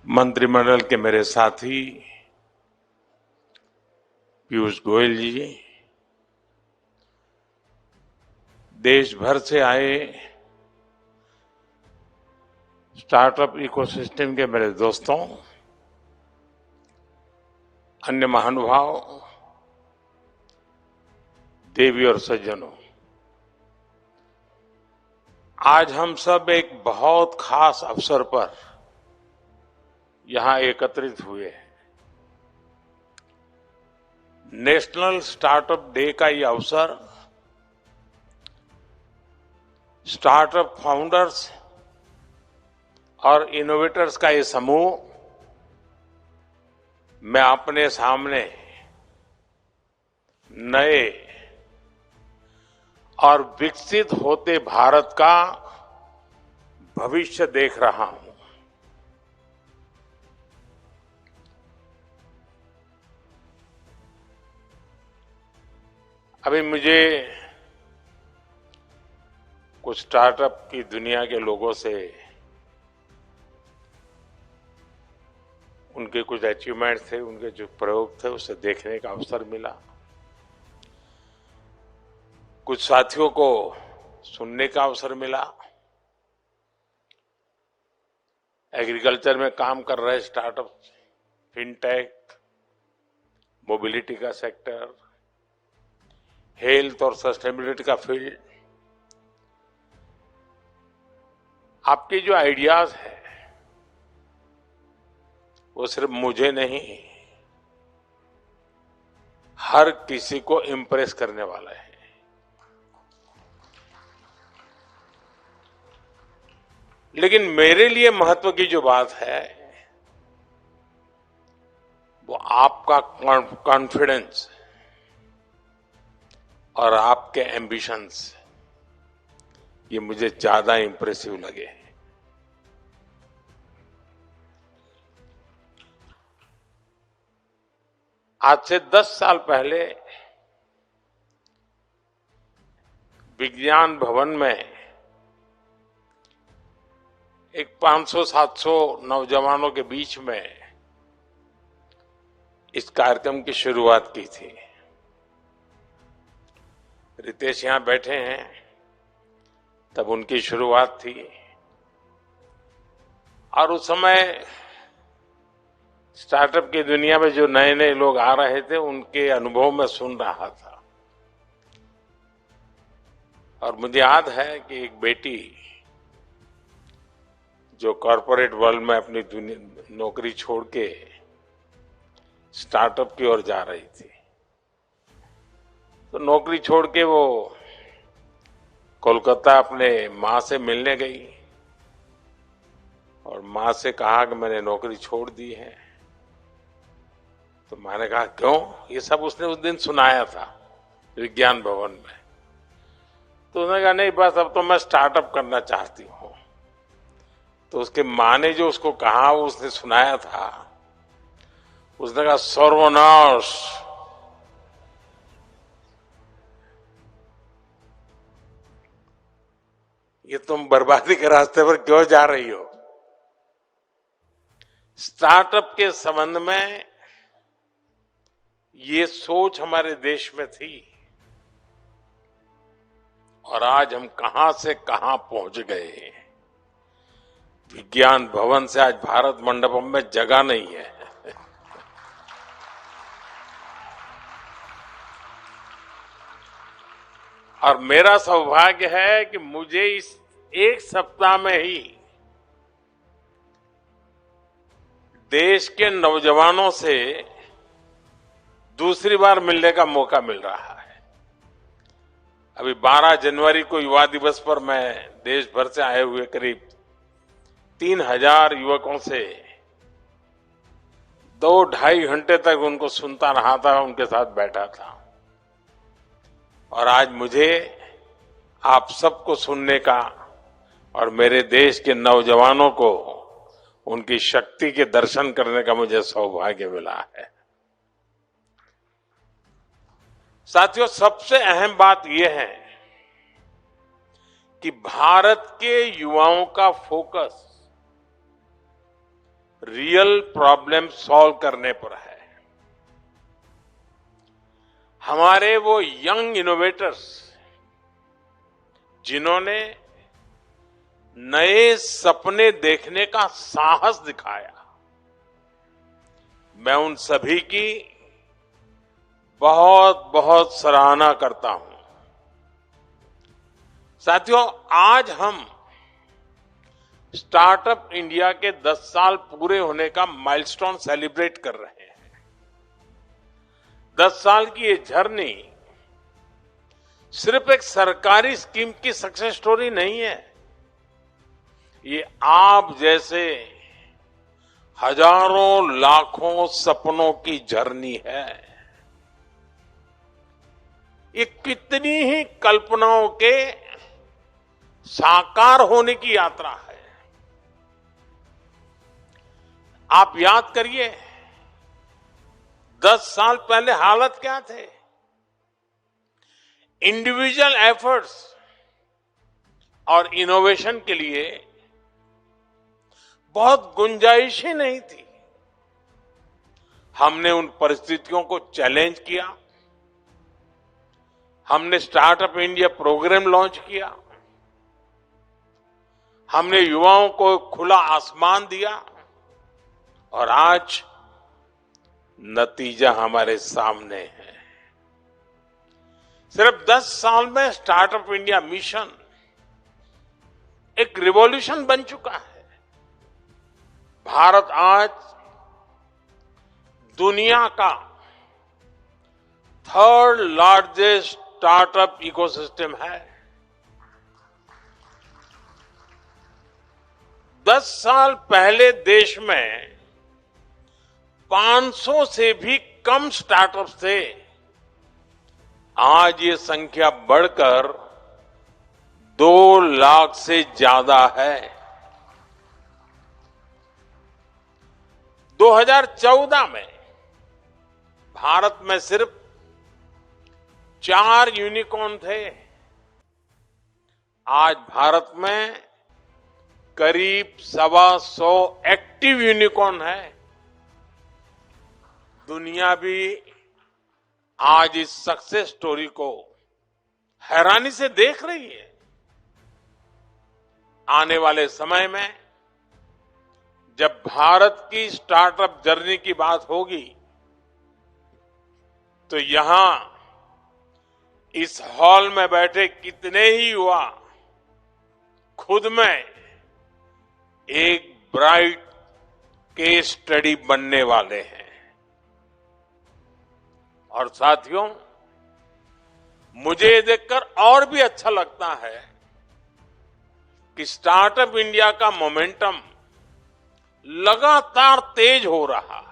मंत्रिमंडल के मेरे साथी पीयूष गोयल जी, देश भर से आए स्टार्टअप इकोसिस्टम के मेरे दोस्तों, अन्य महानुभाव, देवी और सज्जनों, आज हम सब एक बहुत खास अवसर पर यहां एकत्रित हुए हैं। नेशनल स्टार्टअप डे का ये अवसर स्टार्टअप फाउंडर्स और इनोवेटर्स का ये समूह मैं अपने सामने नए और विकसित होते भारत का भविष्य देख रहा हूं। अभी मुझे कुछ स्टार्टअप की दुनिया के लोगों से उनके कुछ अचीवमेंट थे, उनके जो प्रयोग थे, उसे देखने का अवसर मिला। कुछ साथियों को सुनने का अवसर मिला। एग्रीकल्चर में काम कर रहे स्टार्टअप, फिनटेक, मोबिलिटी का सेक्टर, हेल्थ और सस्टेनेबिलिटी का फील्ड, आपके जो आइडियाज है वो सिर्फ मुझे नहीं, हर किसी को इम्प्रेस करने वाला है। लेकिन मेरे लिए महत्व की जो बात है वो आपका कॉन्फिडेंस और आपके एम्बिशंस, ये मुझे ज्यादा इंप्रेसिव लगे। आज से 10 साल पहले विज्ञान भवन में एक 500-700 नौजवानों के बीच में इस कार्यक्रम की शुरुआत की थी। रितेश यहां बैठे हैं, तब उनकी शुरुआत थी। और उस समय स्टार्टअप की दुनिया में जो नए नए लोग आ रहे थे, उनके अनुभव में सुन रहा था। और मुझे याद है कि एक बेटी जो कॉरपोरेट वर्ल्ड में अपनी नौकरी छोड़ के स्टार्टअप की ओर जा रही थी, तो नौकरी छोड़ के वो कोलकाता अपने मां से मिलने गई और मां से कहा कि मैंने नौकरी छोड़ दी है। तो मैंने कहा क्यों? ये सब उसने उस दिन सुनाया था विज्ञान भवन में। तो उसने कहा नहीं, बस अब तो मैं स्टार्टअप करना चाहती हूं। तो उसके मां ने जो उसको कहा वो उसने सुनाया था। उसने कहा सर्वनाश, ये तुम बर्बादी के रास्ते पर क्यों जा रही हो? स्टार्टअप के संबंध में ये सोच हमारे देश में थी और आज हम कहां से कहां पहुंच गए हैं। विज्ञान भवन से आज भारत मंडपम में जगह नहीं है। और मेरा सौभाग्य है कि मुझे इस एक सप्ताह में ही देश के नौजवानों से दूसरी बार मिलने का मौका मिल रहा है। अभी 12 जनवरी को युवा दिवस पर मैं देश भर से आए हुए करीब 3000 युवकों से 2-2.5 घंटे तक उनको सुनता रहा था, उनके साथ बैठा था। और आज मुझे आप सबको सुनने का और मेरे देश के नौजवानों को उनकी शक्ति के दर्शन करने का मुझे सौभाग्य मिला है। साथियों, सबसे अहम बात यह है कि भारत के युवाओं का फोकस रियल प्रॉब्लम सॉल्व करने पर है। हमारे वो यंग इनोवेटर्स जिन्होंने नए सपने देखने का साहस दिखाया, मैं उन सभी की बहुत बहुत सराहना करता हूं। साथियों, आज हम स्टार्टअप इंडिया के 10 साल पूरे होने का माइलस्टोन सेलिब्रेट कर रहे हैं। 10 साल की ये जर्नी सिर्फ एक सरकारी स्कीम की सक्सेस स्टोरी नहीं है, ये आप जैसे हजारों लाखों सपनों की जर्नी है। ये कितनी ही कल्पनाओं के साकार होने की यात्रा है। आप याद करिए, 10 साल पहले हालत क्या थे। इंडिविजुअल एफर्ट्स और इनोवेशन के लिए बहुत गुंजाइश ही नहीं थी। हमने उन परिस्थितियों को चैलेंज किया, हमने स्टार्टअप इंडिया प्रोग्राम लॉन्च किया, हमने युवाओं को खुला आसमान दिया और आज नतीजा हमारे सामने है। सिर्फ 10 साल में स्टार्टअप इंडिया मिशन एक रिवॉल्यूशन बन चुका है। भारत आज दुनिया का 3rd लार्जेस्ट स्टार्टअप इकोसिस्टम है। 10 साल पहले देश में 500 से भी कम स्टार्टअप्स थे। आज ये संख्या बढ़कर 2 लाख से ज्यादा है। 2014 में भारत में सिर्फ 4 यूनिकॉर्न थे। आज भारत में करीब 125 एक्टिव यूनिकॉर्न है। दुनिया भी आज इस सक्सेस स्टोरी को हैरानी से देख रही है। आने वाले समय में जब भारत की स्टार्टअप जर्नी की बात होगी तो यहां इस हॉल में बैठे कितने ही युवा खुद में एक ब्राइट केस स्टडी बनने वाले हैं। और साथियों, मुझे ये देखकर और भी अच्छा लगता है कि स्टार्टअप इंडिया का मोमेंटम लगातार तेज हो रहा है।